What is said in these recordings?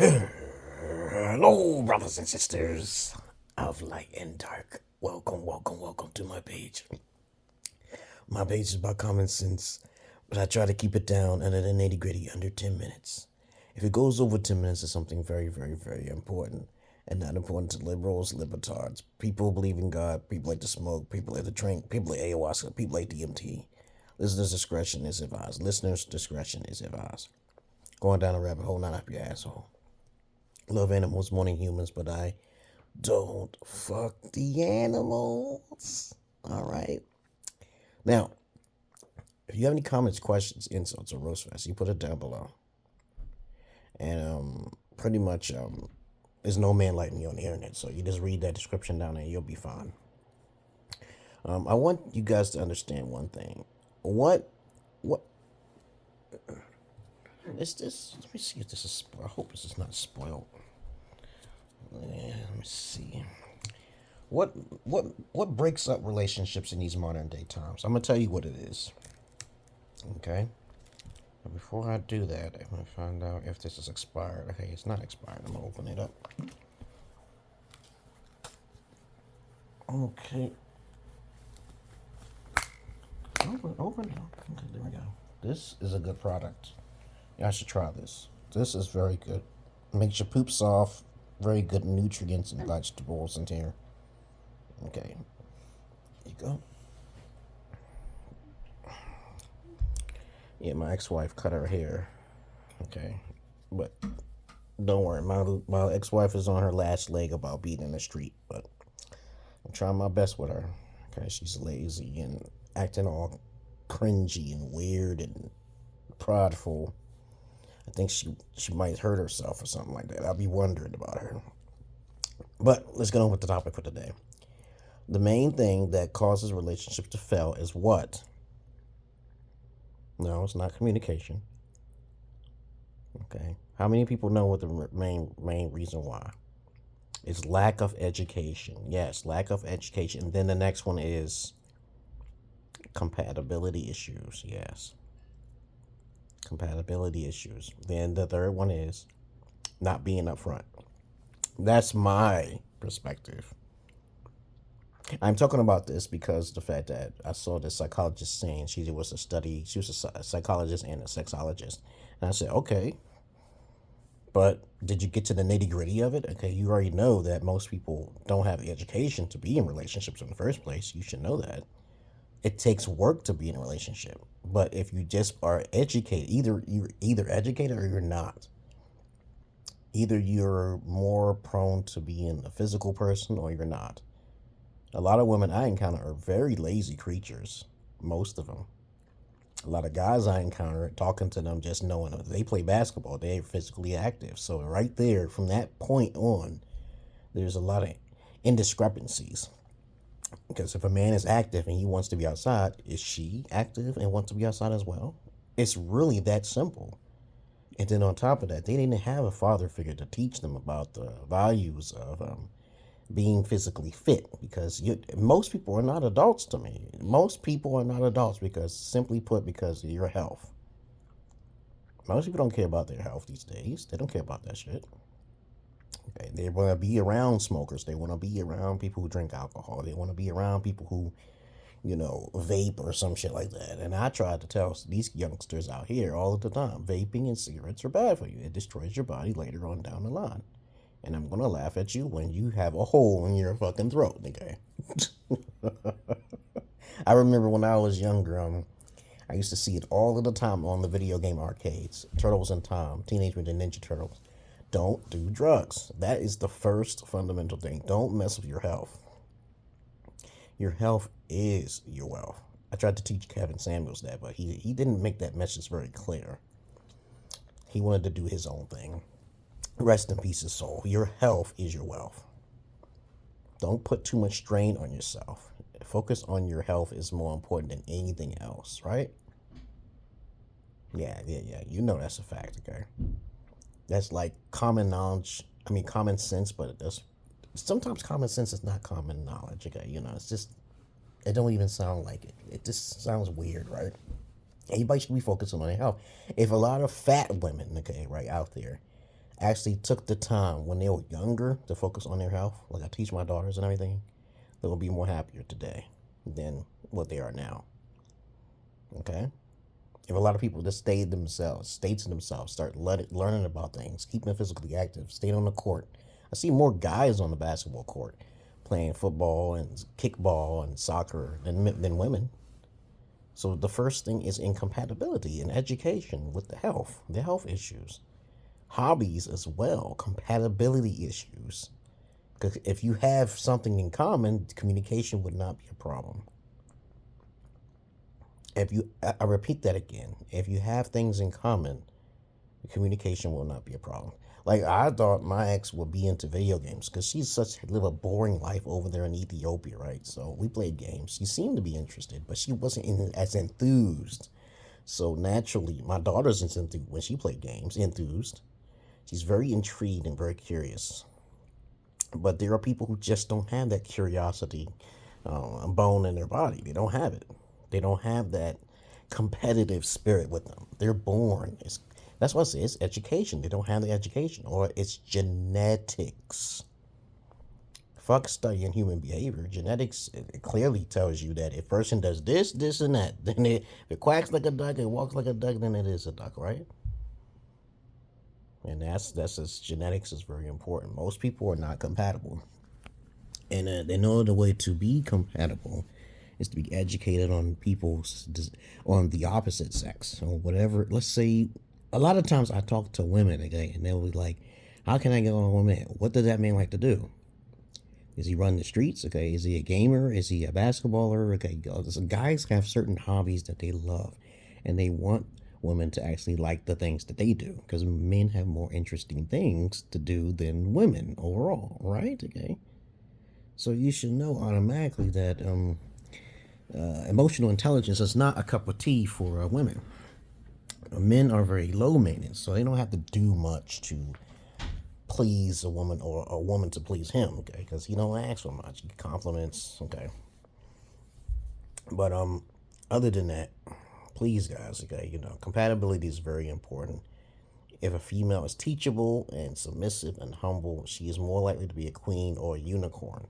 Hello, brothers and sisters of light and dark. Welcome, welcome, welcome to my page. My page is about common sense, but I try to keep it down under the nitty gritty, under 10 minutes. If it goes over 10 minutes, it's something very, very, very important. And not important to liberals, libertards. People who believe in God, people like to smoke, people like to drink, people like ayahuasca, people like DMT. Listeners' discretion is advised. Listeners' discretion is advised. Going down a rabbit hole, not up your asshole. Love animals more than humans, but I don't fuck the animals. All right. Now, if you have any comments, questions, insults, or roast fest, you put it down below. And pretty much, there's no man like me on the internet, so you just read that description down there, you'll be fine. I want you guys to understand one thing. What is this? Let me see if this is. I hope this is not spoiled. Let me see. What breaks up relationships in these modern day times? I'm gonna tell you what it is. Okay. But before I do that, I'm gonna find out if this is expired. Okay, it's not expired. I'm gonna open it up. Okay. Open it up. Okay, there we go. This is a good product. I should try this. This is very good. Makes your poop soft. Very good nutrients and vegetables in here. Okay. There you go. Yeah, my ex-wife cut her hair. Okay. But don't worry. My ex-wife is on her last leg about being in the street. But I'm trying my best with her. Okay, she's lazy and acting all cringy and weird and prideful. I think she might hurt herself or something like that. I'll be wondering about her. But let's get on with the topic for today. The main thing that causes relationships to fail is what? No, it's not communication. Okay. How many people know what the main reason why? It's lack of education. Yes, lack of education. And then the next one is compatibility issues. Yes. Compatibility issues. Then the third one is not being upfront. That's my perspective. I'm talking about this because the fact that I saw this psychologist saying she was a psychologist and a sexologist. And I said, okay, but did you get to the nitty gritty of it? Okay, you already know that most people don't have the education to be in relationships in the first place. You should know that. It takes work to be in a relationship. But if you just are educated, you're either educated or you're not. Either you're more prone to being a physical person or you're not. A lot of women I encounter are very lazy creatures. Most of them. A lot of guys I encounter, talking to them, just knowing them. They play basketball. They're physically active. So right there, from that point on, there's a lot of indiscrepancies. Because if a man is active and he wants to be outside, is she active and wants to be outside as well? It's really that simple. And then on top of that, they didn't have a father figure to teach them about the values of being physically fit. Because most people are not adults to me. Most people are not adults because, simply put, because of your health. Most people don't care about their health these days. They don't care about that shit. Okay, they want to be around smokers. They want to be around people who drink alcohol. They want to be around people who, vape or some shit like that. And I try to tell these youngsters out here all of the time, vaping and cigarettes are bad for you. It destroys your body later on down the line. And I'm going to laugh at you when you have a hole in your fucking throat, okay? I remember when I was younger, I used to see it all of the time on the video game arcades. Turtles in Time, Teenage Mutant Ninja Turtles. Don't do drugs. That is the first fundamental thing. Don't mess with your health. Your health is your wealth. I tried to teach Kevin Samuels that, but he didn't make that message very clear. He wanted to do his own thing. Rest in peace, his soul. Your health is your wealth. Don't put too much strain on yourself. Focus on your health is more important than anything else, right? Yeah. You know that's a fact, okay? That's like common knowledge. I mean, common sense, but sometimes common sense is not common knowledge, okay? It's just, it don't even sound like it. It just sounds weird, right? Everybody should be focusing on their health. If a lot of fat women, okay, right, out there, actually took the time when they were younger to focus on their health, like I teach my daughters and everything, they will be more happier today than what they are now. Okay? If a lot of people just stay to themselves, start learning about things, keeping physically active, staying on the court. I see more guys on the basketball court playing football and kickball and soccer than women. So the first thing is incompatibility in education with the health issues. Hobbies as well, compatibility issues. Because if you have something in common, communication would not be a problem. I repeat that again, if you have things in common, communication will not be a problem. Like, I thought my ex would be into video games because she's live a boring life over there in Ethiopia, right? So we played games. She seemed to be interested, but she wasn't as enthused. So naturally, my daughter's enthused when she played games, enthused. She's very intrigued and very curious. But there are people who just don't have that curiosity bone in their body. They don't have it. They don't have that competitive spirit with them. They're born. That's what I say. It's education. They don't have the education, or it's genetics. Fuck studying human behavior. Genetics, it clearly tells you that if a person does this, this, and that, then if it quacks like a duck, it walks like a duck, then it is a duck, right? And genetics is very important. Most people are not compatible, and in order way to be compatible is to be educated on on the opposite sex or whatever. Let's say a lot of times I talk to women, okay, and they'll be like, how can I get on a man? What does that man like to do? Is he run the streets? Okay, is he a gamer? Is he a basketballer? Okay, guys have certain hobbies that they love, and they want women to actually like the things that they do, because men have more interesting things to do than women overall, right? Okay, so you should know automatically that emotional intelligence is not a cup of tea for women. Men are very low maintenance, so they don't have to do much to please a woman, or a woman to please him, okay? Because he don't ask for much. He compliments, okay? But other than that, please, guys, okay, compatibility is very important. If a female is teachable and submissive and humble, she is more likely to be a queen or a unicorn.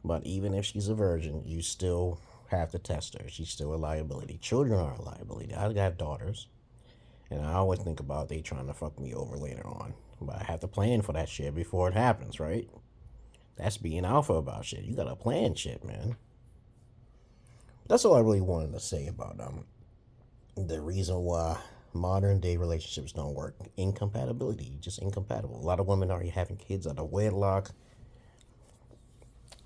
But even if she's a virgin, you still have to test her. She's still a liability. Children are a liability. I have daughters, and I always think about they trying to fuck me over later on. But I have to plan for that shit before it happens, right? That's being alpha about shit. You gotta plan shit, man. That's all I really wanted to say about the reason why modern day relationships don't work. Incompatibility, just incompatible. A lot of women are having kids out of wedlock.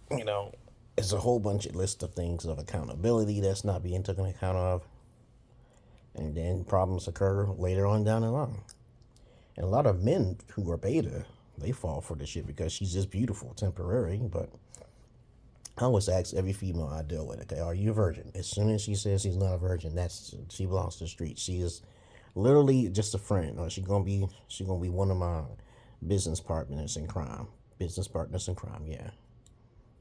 It's a whole bunch of list of things of accountability that's not being taken account of, and then problems occur later on down the line. And a lot of men who are beta, they fall for this shit because she's just beautiful, temporary. But I always ask every female I deal with, okay, are you a virgin? As soon as she says she's not a virgin, she belongs to the street. She is literally just a friend, or she gonna be one of my business partners in crime. Business partners in crime, yeah.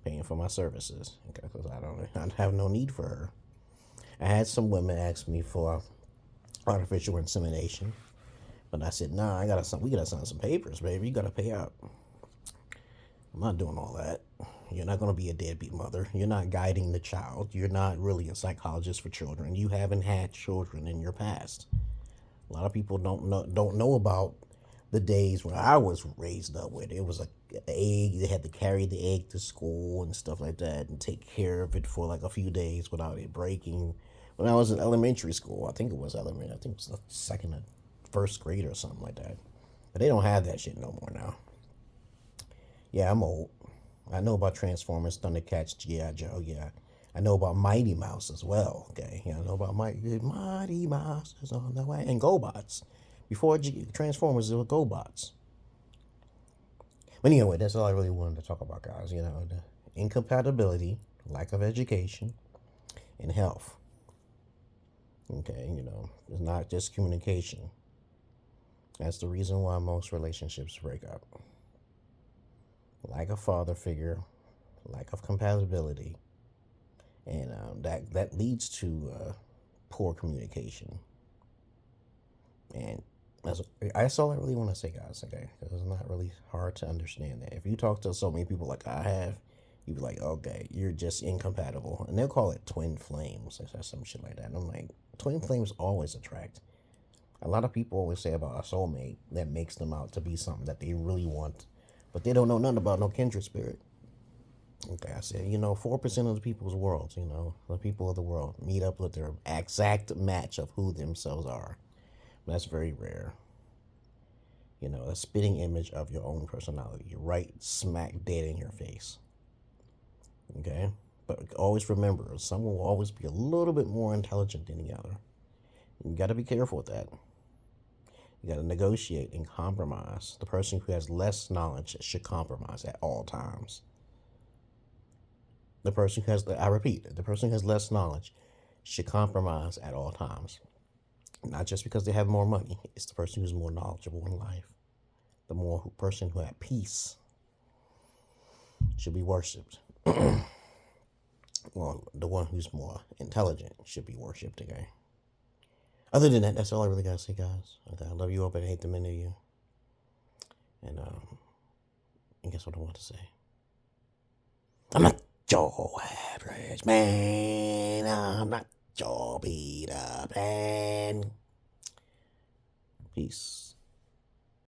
Paying for my services, okay, because I have no need for her. I had some women ask me for artificial insemination, but I said, nah, we gotta sign some papers, baby. You gotta pay out. I'm not doing all that. You're not gonna be a deadbeat mother. You're not guiding the child. You're not really a psychologist for children. You haven't had children in your past. A lot of people don't know about the days when I was raised up with. It was an egg. They had to carry the egg to school and stuff like that, and take care of it for like a few days without it breaking. When I was in elementary school, I think it was the second or first grade or something like that. But they don't have that shit no more now. Yeah, I'm old. I know about Transformers, Thundercats, G.I. Joe, yeah. I know about Mighty Mouse as well, okay? Yeah, I know about Mighty Mouse is on the way. And GoBots. Before Transformers, there were GoBots. But anyway, that's all I really wanted to talk about, guys. The incompatibility, lack of education, and health. Okay, it's not just communication. That's the reason why most relationships break up. Lack of father figure, lack of compatibility, and that leads to poor communication. And That's all I really want to say, guys. Okay, because it's not really hard to understand that. If you talk to so many people like I have, you'd be like, okay, you're just incompatible, and they'll call it twin flames or some shit like that. And I'm like, twin flames always attract. A lot of people always say about a soulmate that makes them out to be something that they really want, but they don't know nothing about no kindred spirit. Okay, I said, 4% of the people's worlds, the people of the world meet up with their exact match of who themselves are. That's very rare. A spitting image of your own personality, right smack dead in your face. Okay? But always remember, someone will always be a little bit more intelligent than the other. You got to be careful with that. You got to negotiate and compromise. The person who has less knowledge should compromise at all times. The person who has, I repeat, the person who has less knowledge should compromise at all times. Not just because they have more money. It's the person who's more knowledgeable in life. The more person who had peace should be worshipped. Well, the one who's more intelligent should be worshipped, okay? Other than that, that's all I really gotta say, guys. Okay, I love you all, but I hate the many of you. And guess what I want to say? I'm not your average man. I'm not your beat up man. Peace.